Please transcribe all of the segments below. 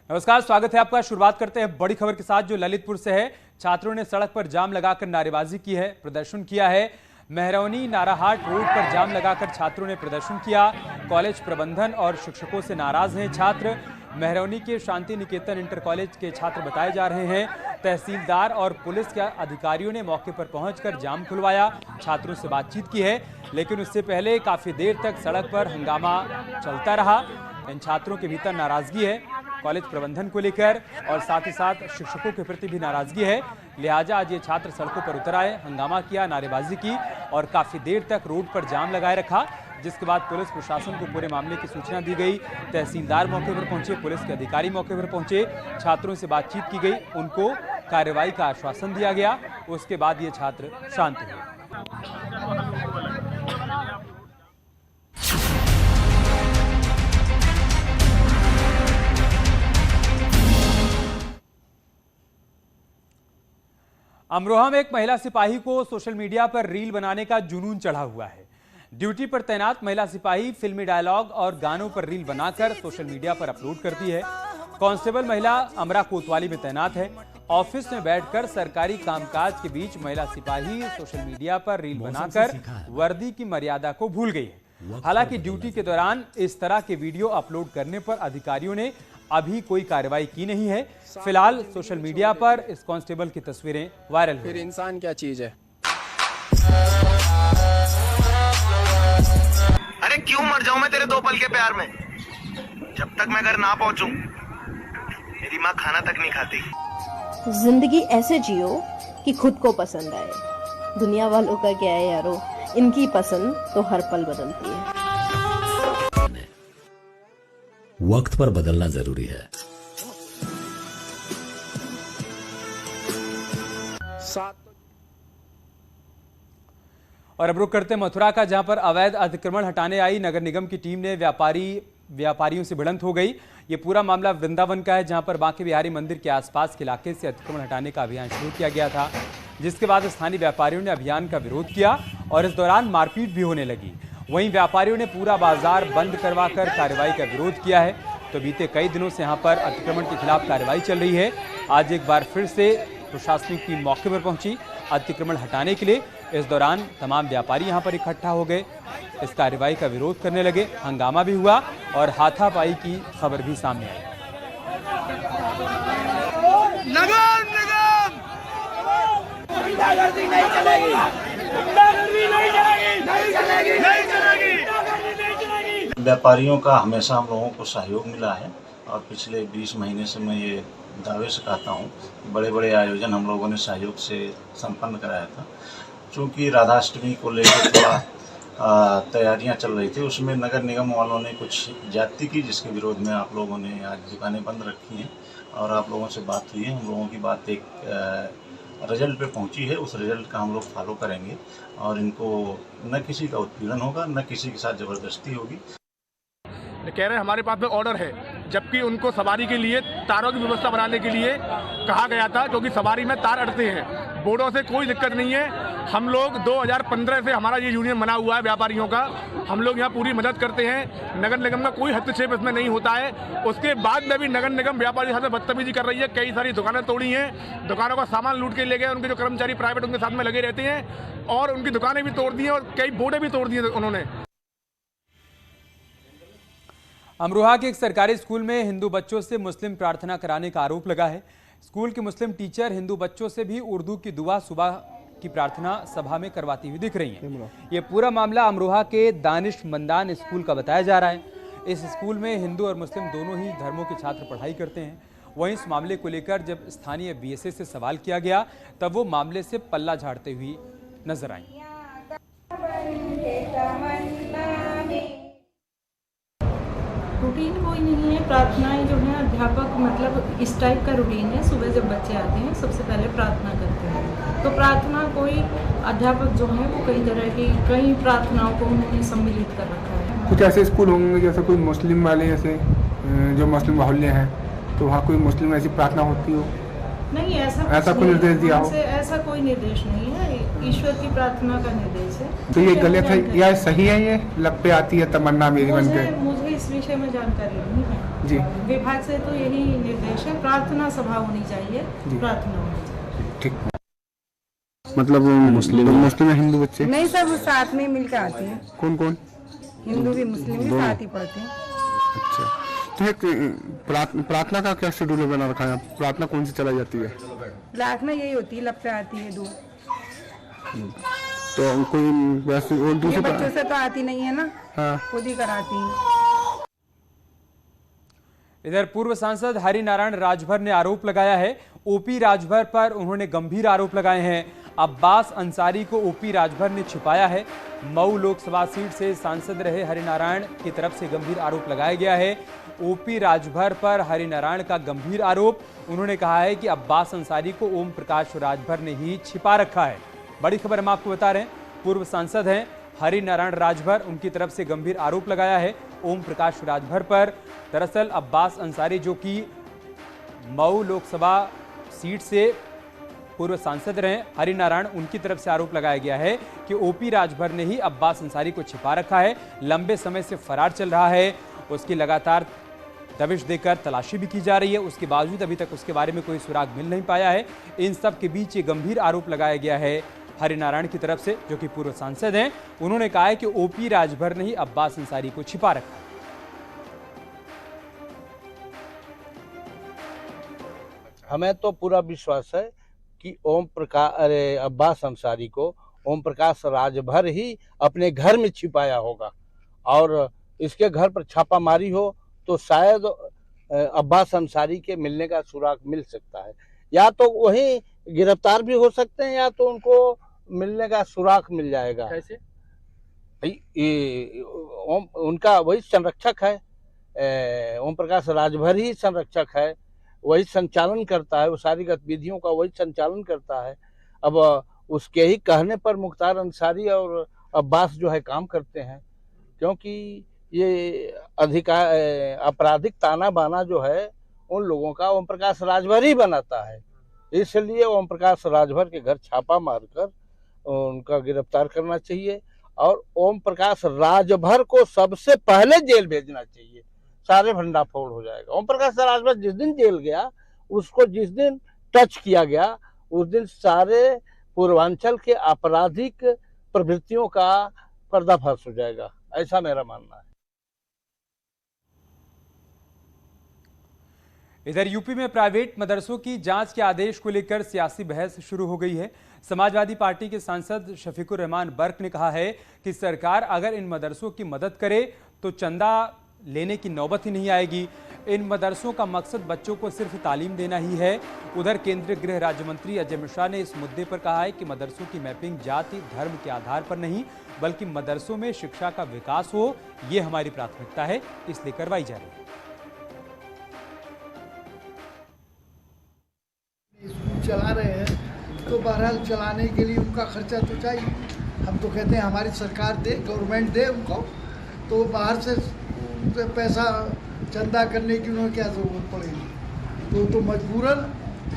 नमस्कार, स्वागत है आपका। शुरुआत करते हैं बड़ी खबर के साथ जो ललितपुर से है। छात्रों ने सड़क पर जाम लगाकर नारेबाजी की है, प्रदर्शन किया है। मेहरौनी नाराहाट रोड पर जाम लगाकर छात्रों ने प्रदर्शन किया। कॉलेज प्रबंधन और शिक्षकों से नाराज हैं छात्र। मेहरौनी के शांति निकेतन इंटर कॉलेज के छात्र बताए जा रहे हैं। तहसीलदार और पुलिस के अधिकारियों ने मौके पर पहुंचकर जाम खुलवाया, छात्रों से बातचीत की है, लेकिन उससे पहले काफी देर तक सड़क पर हंगामा चलता रहा। इन छात्रों के भीतर नाराजगी है कॉलेज प्रबंधन को लेकर और साथ ही साथ शिक्षकों के प्रति भी नाराजगी है। लिहाजा आज ये छात्र सड़कों पर उतर आए, हंगामा किया, नारेबाजी की और काफी देर तक रोड पर जाम लगाए रखा, जिसके बाद पुलिस प्रशासन को पूरे मामले की सूचना दी गई। तहसीलदार मौके पर पहुंचे, पुलिस के अधिकारी मौके पर पहुंचे, छात्रों से बातचीत की गई, उनको कार्रवाई का आश्वासन दिया गया। उसके बाद ये छात्र शांत हुए। अमरोहा में एक महिला सिपाही को सोशल मीडिया पर रील बनाने का जुनून चढ़ा हुआ है। ड्यूटी पर तैनात महिला सिपाही फिल्मी डायलॉग और गानों पर रील बनाकर सोशल मीडिया पर अपलोड करती है। कांस्टेबल महिला अमरा कोतवाली में तैनात है। ऑफिस में बैठकर सरकारी कामकाज के बीच महिला सिपाही सोशल मीडिया पर रील बनाकर वर्दी की मर्यादा को भूल गई है। हालांकि ड्यूटी के दौरान इस तरह के वीडियो अपलोड करने पर अधिकारियों ने अभी कोई कार्रवाई की नहीं है। फिलहाल सोशल मीडिया पर इस कांस्टेबल की तस्वीरें वायरल फिर इंसान क्या चीज है? अरे क्यों मर जाऊं मैं तेरे दो पल के प्यार में? जब तक मैं घर ना पहुंचूं मेरी माँ खाना तक नहीं खाती। जिंदगी ऐसे जियो कि खुद को पसंद आए। दुनिया वालों का क्या है यारो, इनकी पसंद तो हर पल बदलती है। वक्त पर बदलना जरूरी है। और अब रुक करते मथुरा का, जहां पर अवैध अतिक्रमण हटाने आई नगर निगम की टीम ने व्यापारियों से भिड़ंत हो गई। ये पूरा मामला वृंदावन का है, जहां पर बांके बिहारी मंदिर के आसपास के इलाके से अतिक्रमण हटाने का अभियान शुरू किया गया था, जिसके बाद स्थानीय व्यापारियों ने अभियान का विरोध किया और इस दौरान मारपीट भी होने लगी। वहीं व्यापारियों ने पूरा बाजार बंद करवाकर कार्रवाई का विरोध किया है। तो बीते कई दिनों से यहां पर अतिक्रमण के खिलाफ कार्रवाई चल रही है। आज एक बार फिर से प्रशासनिक टीम मौके पर पहुंची अतिक्रमण हटाने के लिए। इस दौरान तमाम व्यापारी यहां पर इकट्ठा हो गए, इस कार्रवाई का विरोध करने लगे, हंगामा भी हुआ और हाथापाई की खबर भी सामने आई। व्यापारियों का हमेशा हम लोगों को सहयोग मिला है और पिछले 20 महीने से मैं ये दावे से कहता हूँ, बड़े बड़े आयोजन हम लोगों ने सहयोग से संपन्न कराया था। क्योंकि राधाष्टमी को लेकर थोड़ा तैयारियां चल रही थी, उसमें नगर निगम वालों ने कुछ ज्यादती की, जिसके विरोध में आप लोगों ने आज दुकानें बंद रखी हैं और आप लोगों से बात हुई है। हम लोगों की बात एक रिजल्ट पे पहुंची है, उस रिजल्ट का हम लोग फॉलो करेंगे और इनको न किसी का उत्पीड़न होगा, न किसी के साथ ज़बरदस्ती होगी। कह रहे हैं हमारे पास में ऑर्डर है, जबकि उनको सवारी के लिए तारों की व्यवस्था बनाने के लिए कहा गया था, क्योंकि सवारी में तार अड़ते हैं। बोर्डों से कोई दिक्कत नहीं है। हम लोग 2015 से हमारा ये यूनियन बना हुआ है व्यापारियों का। हम लोग यहाँ पूरी मदद करते हैं। नगर निगम का कोई हस्तक्षेप इसमें नहीं होता है। उसके बाद में भी नगर निगम व्यापारी के साथ बदतमीजी कर रही है। कई सारी दुकानें तोड़ी हैं, दुकानों का सामान लूट के ले गए। उनके जो कर्मचारी प्राइवेट उनके साथ में लगे रहते हैं और उनकी दुकानें भी तोड़ दी हैं और कई बोर्डें भी तोड़ दी हैं उन्होंने। अमरोहा के एक सरकारी स्कूल में हिंदू बच्चों से मुस्लिम प्रार्थना कराने का आरोप लगा है। स्कूल की मुस्लिम टीचर हिंदू बच्चों से भी उर्दू की दुआ सुबह की प्रार्थना सभा में करवाती हुई दिख रही हैं। ये पूरा मामला अमरोहा के दानिश मंदान स्कूल का बताया जा रहा है। इस स्कूल में हिंदू और मुस्लिम दोनों ही धर्मों के छात्र पढ़ाई करते हैं। वहीं इस मामले को लेकर जब स्थानीय बीएसए से सवाल किया गया, तब वो मामले से पल्ला झाड़ते हुए नजर आई। रूटीन कोई नहीं है। प्रार्थनाएं जो है अध्यापक मतलब इस टाइप का रूटीन है। सुबह जब बच्चे आते हैं सबसे पहले प्रार्थना करते हैं। तो प्रार्थना कोई अध्यापक जो है वो कई प्रार्थनाओं को उन्होंने सम्मिलित कर रखा है। कुछ ऐसे स्कूल होंगे जैसे कोई मुस्लिम वाले, जैसे जो मुस्लिम मोहल्ले हैं, तो वहाँ कोई मुस्लिम ऐसी प्रार्थना होती हो? नहीं, ऐसा कोई निर्देश दिया हो? ऐसा कोई निर्देश नहीं है। ईश्वर की प्रार्थना का निर्देश है। तो ये गलत है या सही है? ये लब पे आती है तमन्ना मेरी बन के। मुझे इस विषय में जानकारी नहीं है। जी विभाग से तो यही निर्देश है, प्रार्थना सभा होनी चाहिए, प्रार्थना होनी चाहिए। ठीक। मतलब मुस्लिम या हिंदू बच्चे? नहीं, सब साथ में मिलकर आते हैं। कौन कौन? हिंदू भी मुस्लिम भी साथ ही पढ़ते हैं। अच्छा, तो एक प्रार्थना का क्या शेड्यूल बना रखा है? प्रार्थना कौन सी चलाई जाती है? प्रार्थना यही होती है, लपटे आती है 2। तो कोई वैसे और दूसरे बच्चों से तो आती नहीं है ना। हाँ, खुद ही कराती हैं। इधर पूर्व सांसद हरिनारायण राजभर ने आरोप लगाया है। ओपी राजभर पर उन्होंने गंभीर आरोप लगाए हैं। अब्बास अंसारी को ओपी राजभर ने छिपाया है। मऊ लोकसभा सीट से सांसद रहे हरिनारायण की तरफ से गंभीर आरोप लगाया गया है। ओपी राजभर पर हरिनारायण का गंभीर आरोप। उन्होंने कहा है कि अब्बास अंसारी को ओम प्रकाश राजभर ने ही छिपा रखा है। बड़ी खबर हम आपको बता रहे हैं, पूर्व सांसद हैं हरिनारायण राजभर, उनकी तरफ से गंभीर आरोप लगाया है ओम प्रकाश राजभर पर। दरअसल अब्बास अंसारी जो कि मऊ लोकसभा सीट से पूर्व सांसद रहे हरिनारायण, उनकी तरफ से आरोप लगाया गया है कि ओपी राजभर ने ही अब्बास अंसारी को छिपा रखा है। लंबे समय से फरार चल रहा है, उसकी लगातार दबिश देकर तलाशी भी की जा रही है, उसके बावजूद अभी तक उसके बारे में कोई सुराग मिल नहीं पाया है। इन सब के बीच ये गंभीर आरोप लगाया गया है हरिनारायण की तरफ से, जो कि पूर्व सांसद हैं। उन्होंने कहा है कि ओपी राजभर ने ही अब्बास अंसारी को छिपा रखा है। हमें तो पूरा विश्वास है कि अब्बास अंसारी को ओम प्रकाश राजभर ही अपने घर में छिपाया होगा, और इसके घर पर छापामारी हो तो शायद अब्बास अंसारी के मिलने का सुराग मिल सकता है, या तो वही गिरफ्तार भी हो सकते हैं, या तो उनको मिलने का सुराग मिल जाएगा। कैसे? उनका वही संरक्षक है, ओम प्रकाश राजभर ही संरक्षक है, वही संचालन करता है, वो सारी गतिविधियों का वही संचालन करता है। अब उसके ही कहने पर मुख्तार अंसारी और अब्बास जो है काम करते हैं, क्योंकि ये आपराधिक ताना बाना जो है उन लोगों का ओम प्रकाश राजभर ही बनाता है। इसलिए ओम प्रकाश राजभर के घर छापा मारकर उनका गिरफ्तार करना चाहिए, और ओम प्रकाश राजभर को सबसे पहले जेल भेजना चाहिए, सारे भंडाफोड़ हो जाएगा। ओम प्रकाश राजभर जिस दिन जेल गया, उसको जिस दिन टच किया गया, उस दिन सारे पूर्वांचल के आपराधिक प्रवृत्तियों का पर्दाफाश हो जाएगा, ऐसा मेरा मानना है। इधर यूपी में प्राइवेट मदरसों की जांच के आदेश को लेकर सियासी बहस शुरू हो गई है। समाजवादी पार्टी के सांसद शफीकुर रहमान बर्क ने कहा है कि सरकार अगर इन मदरसों की मदद करे तो चंदा लेने की नौबत ही नहीं आएगी। इन मदरसों का मकसद बच्चों को सिर्फ तालीम देना ही है। उधर केंद्रीय गृह राज्य मंत्री अजय मिश्रा ने इस मुद्दे पर कहा है कि मदरसों की मैपिंग जाति धर्म के आधार पर नहीं, बल्कि मदरसों में शिक्षा का विकास हो, ये हमारी प्राथमिकता है, इसलिए करवाई जा रही है। स्कूल चला रहे हैं तो बहरहाल चलाने के लिए उनका खर्चा तो चाहिए। हम तो कहते हैं हमारी सरकार दे, गवर्नमेंट दे उनको, तो बाहर से पैसा चंदा करने की उन्हें क्या ज़रूरत पड़ेगी। तो मजबूरन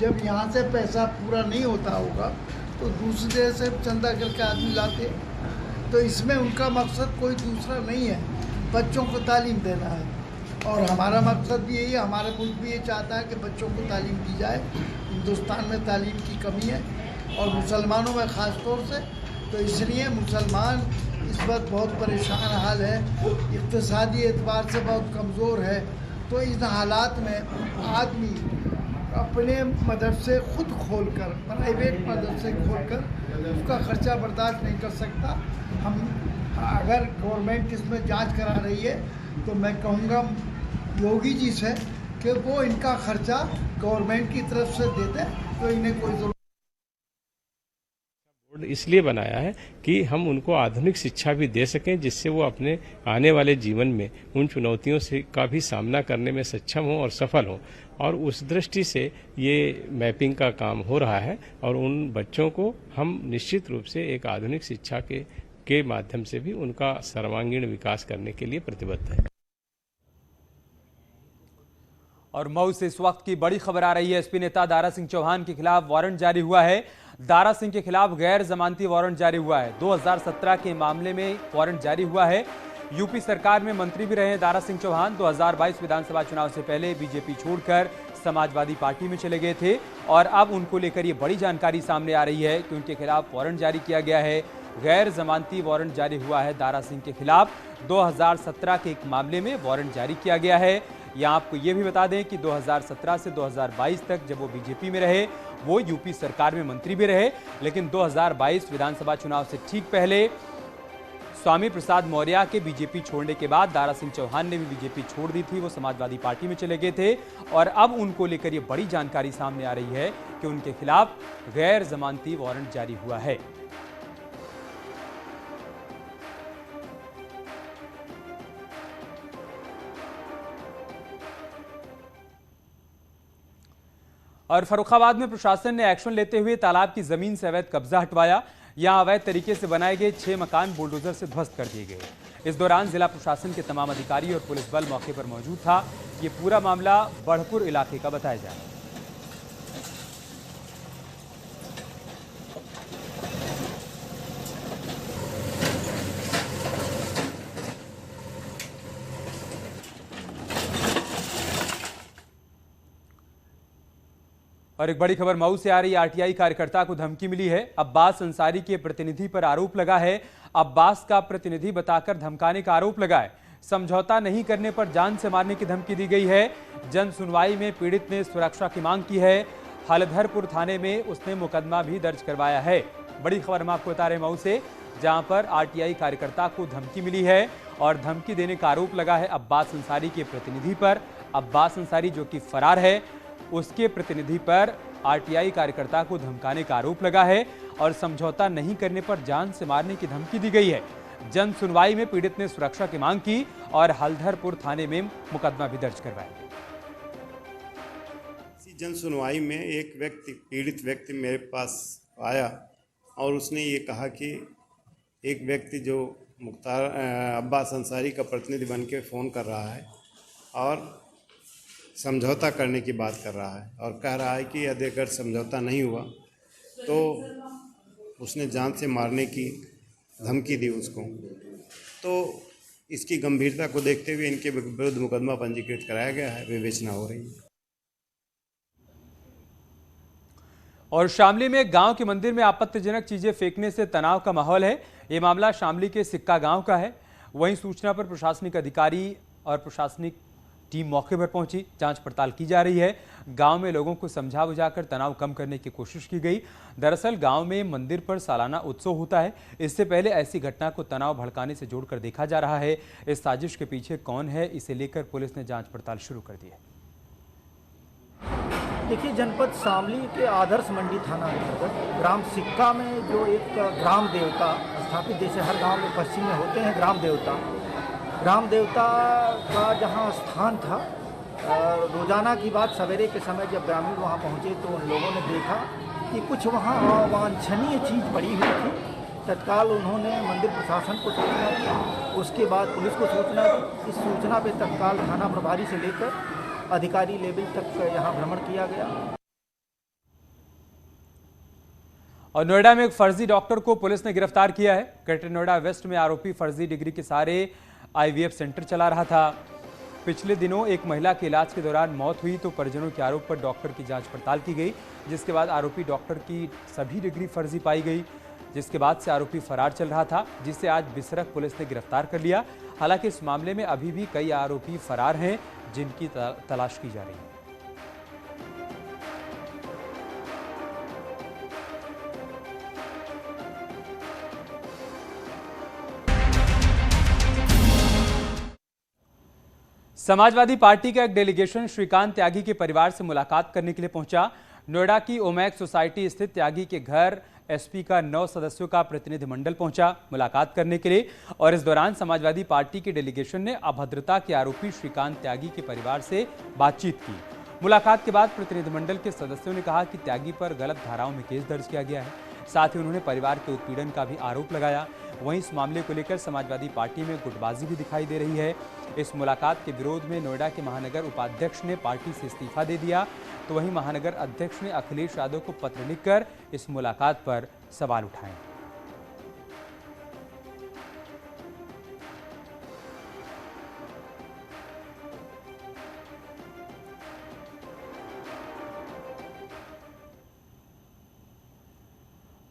जब यहाँ से पैसा पूरा नहीं होता होगा तो दूसरी जगह से चंदा करके आदमी लाते। तो इसमें उनका मकसद कोई दूसरा नहीं है, बच्चों को तालीम देना है, और हमारा मकसद भी यही है। हमारा मुल्क भी ये चाहता है कि बच्चों को तालीम दी जाए। हिंदुस्तान में तालीम की कमी है, और मुसलमानों में ख़ास तौर से, तो इसलिए मुसलमान इस वक्त बहुत परेशान हाल है, इक़्तिसादी एतबार से बहुत कमज़ोर है। तो इन हालात में आदमी अपने मदरसे खुद खोलकर, प्राइवेट मदरसे खोलकर उसका ख़र्चा बर्दाश्त नहीं कर सकता। हम अगर गवर्नमेंट इसमें जांच करा रही है तो मैं कहूँगा योगी जी से कि वो इनका खर्चा गवर्नमेंट की तरफ से देते, तो इन्हें कोई ज़रूरत। बोर्ड इसलिए बनाया है कि हम उनको आधुनिक शिक्षा भी दे सकें, जिससे वो अपने आने वाले जीवन में उन चुनौतियों से का भी सामना करने में सक्षम हो और सफल हो। और उस दृष्टि से ये मैपिंग का काम हो रहा है, और उन बच्चों को हम निश्चित रूप से एक आधुनिक शिक्षा के माध्यम से भी उनका सर्वांगीण विकास करने के लिए प्रतिबद्ध है। और मऊ से इस वक्त की बड़ी खबर आ रही है। एसपी नेता दारा सिंह चौहान के खिलाफ वारंट जारी हुआ है। दारा सिंह के खिलाफ गैर जमानती वारंट जारी हुआ है। 2017 के मामले में वारंट जारी हुआ है। यूपी सरकार में मंत्री भी रहे दारा सिंह चौहान। 2022 विधानसभा चुनाव से पहले बीजेपी छोड़कर समाजवादी पार्टी में चले गए थे और अब उनको लेकर ये बड़ी जानकारी सामने आ रही है कि उनके खिलाफ वारंट जारी किया गया है। गैर जमानती वारंट जारी हुआ है दारा सिंह के खिलाफ। 2017 के एक मामले में वारंट जारी किया गया है। यहाँ आपको ये भी बता दें कि 2017 से 2022 तक जब वो बीजेपी में रहे, वो यूपी सरकार में मंत्री भी रहे, लेकिन 2022 विधानसभा चुनाव से ठीक पहले स्वामी प्रसाद मौर्य के बीजेपी छोड़ने के बाद दारा सिंह चौहान ने भी बीजेपी छोड़ दी थी। वो समाजवादी पार्टी में चले गए थे और अब उनको लेकर ये बड़ी जानकारी सामने आ रही है कि उनके खिलाफ गैर जमानती वारंट जारी हुआ है। और फर्रुखाबाद में प्रशासन ने एक्शन लेते हुए तालाब की जमीन से अवैध कब्जा हटवाया। यहां अवैध तरीके से बनाए गए 6 मकान बुलडोजर से ध्वस्त कर दिए गए। इस दौरान जिला प्रशासन के तमाम अधिकारी और पुलिस बल मौके पर मौजूद था। ये पूरा मामला बढ़पुर इलाके का बताया जा रहा है। और एक बड़ी खबर मऊ से आ रही। आरटीआई कार्यकर्ता को धमकी मिली है। अब्बास अंसारी के प्रतिनिधि पर आरोप लगा है। अब्बास का प्रतिनिधि बताकर धमकाने का आरोप लगा है। समझौता नहीं करने पर जान से मारने की धमकी दी गई है। जन सुनवाई में पीड़ित ने सुरक्षा की मांग की है। हलधरपुर थाने में उसने मुकदमा भी दर्ज करवाया है। बड़ी खबर हम आपको बता रहे मऊ से, जहां पर आरटीआई कार्यकर्ता को धमकी मिली है और धमकी देने का आरोप लगा है अब्बास अंसारी के प्रतिनिधि पर। अब्बास अंसारी जो कि फरार है, उसके प्रतिनिधि पर आरटीआई कार्यकर्ता को धमकाने का आरोप लगा है और समझौता नहीं करने पर जान से मारने की धमकी दी गई है। जन सुनवाई में पीड़ित ने सुरक्षा की मांग की और हलधरपुर थाने में मुकदमा भी दर्ज करवाया। जन सुनवाई में एक पीड़ित व्यक्ति मेरे पास आया और उसने ये कहा कि एक व्यक्ति जो मुख्तार अब्बास अंसारी का प्रतिनिधि बन के फ़ोन कर रहा है और समझौता करने की बात कर रहा है और कह रहा है कि यदि अगर समझौता नहीं हुआ तो उसने जान से मारने की धमकी दी उसको। तो इसकी गंभीरता को देखते हुए इनके विरुद्ध मुकदमा पंजीकृत कराया गया है, विवेचना हो रही है। और शामली में गांव के मंदिर में आपत्तिजनक चीजें फेंकने से तनाव का माहौल है। ये मामला शामली के सिक्का गांव का है। वहीं सूचना पर प्रशासनिक अधिकारी और प्रशासनिक टीम मौके पर पहुंची। जांच पड़ताल की जा रही है। गांव में लोगों को समझा बुझाकर तनाव कम करने की कोशिश की गई। दरअसल गांव में मंदिर पर सालाना उत्सव होता है। इससे पहले ऐसी घटना को तनाव भड़काने से जोड़कर देखा जा रहा है। इस साजिश के पीछे कौन है, इसे लेकर पुलिस ने जांच पड़ताल शुरू कर दी है। देखिए, जनपद शामली के आदर्श मंडी थाना अंतर्गत ग्राम सिक्का में जो एक ग्राम देवता स्थापित, जैसे हर गांव में पश्चिम में होते हैं ग्राम देवता का जहां स्थान था, रोजाना की बात सवेरे के समय जब ग्रामीण वहां पहुंचे तो उन लोगों ने देखा कि कुछ वहां अवांछनीय चीज़ पड़ी हुई थी। तत्काल उन्होंने मंदिर प्रशासन को सूचना दी, उसके बाद पुलिस को सूचना दी। इस सूचना पे तत्काल थाना प्रभारी से लेकर अधिकारी लेवल तक यहाँ भ्रमण किया गया। और नोएडा में एक फर्जी डॉक्टर को पुलिस ने गिरफ्तार किया है। ग्रेटर नोएडा वेस्ट में आरोपी फर्जी डिग्री के सहारे IVF सेंटर चला रहा था। पिछले दिनों एक महिला के इलाज के दौरान मौत हुई तो परिजनों के आरोप पर डॉक्टर की जांच पड़ताल की गई, जिसके बाद आरोपी डॉक्टर की सभी डिग्री फर्जी पाई गई, जिसके बाद से आरोपी फरार चल रहा था, जिसे आज बिसरख पुलिस ने गिरफ्तार कर लिया। हालांकि इस मामले में अभी भी कई आरोपी फरार हैं जिनकी तलाश की जा रही है। समाजवादी पार्टी का एक डेलीगेशन श्रीकांत त्यागी के परिवार से मुलाकात करने के लिए पहुंचा। नोएडा की ओमैक सोसाइटी स्थित त्यागी के घर एसपी का 9 सदस्यों का प्रतिनिधिमंडल पहुंचा मुलाकात करने के लिए। और इस दौरान समाजवादी पार्टी के डेलीगेशन ने अभद्रता के आरोपी श्रीकांत त्यागी के परिवार से बातचीत की। मुलाकात के बाद प्रतिनिधिमंडल के सदस्यों ने कहा कि त्यागी पर गलत धाराओं में केस दर्ज किया गया है। साथ ही उन्होंने परिवार के उत्पीड़न का भी आरोप लगाया। वहीं इस मामले को लेकर समाजवादी पार्टी में गुटबाजी भी दिखाई दे रही है। इस मुलाकात के विरोध में नोएडा के महानगर उपाध्यक्ष ने पार्टी से इस्तीफा दे दिया, तो वहीं महानगर अध्यक्ष ने अखिलेश यादव को पत्र लिखकर इस मुलाकात पर सवाल उठाए।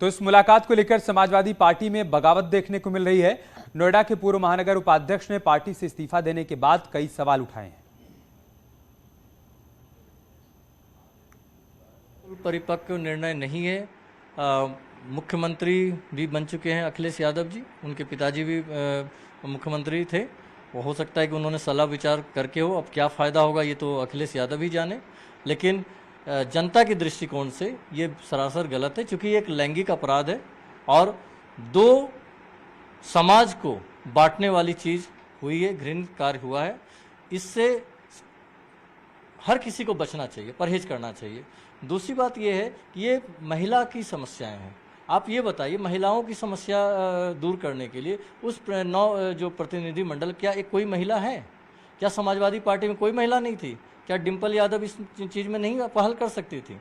तो इस मुलाकात को लेकर समाजवादी पार्टी में बगावत देखने को मिल रही है। नोएडा के पूर्व महानगर उपाध्यक्ष ने पार्टी से इस्तीफा देने के बाद कई सवाल उठाए हैं। परिपक्व निर्णय नहीं है। मुख्यमंत्री भी बन चुके हैं अखिलेश यादव जी, उनके पिताजी भी मुख्यमंत्री थे। वो हो सकता है कि उन्होंने सलाह विचार करके हो, अब क्या फ़ायदा होगा ये तो अखिलेश यादव ही जाने। लेकिन जनता के दृष्टिकोण से ये सरासर गलत है, क्योंकि एक लैंगिक अपराध है और दो समाज को बांटने वाली चीज़ हुई है, घृणित कार्य हुआ है। इससे हर किसी को बचना चाहिए, परहेज करना चाहिए। दूसरी बात ये है कि ये महिला की समस्याएं हैं। आप ये बताइए, महिलाओं की समस्या दूर करने के लिए उस जो प्रतिनिधि मंडल, क्या एक कोई महिला है? क्या समाजवादी पार्टी में कोई महिला नहीं थी? क्या डिम्पल यादव इस चीज़ में नहीं पहल कर सकती थी?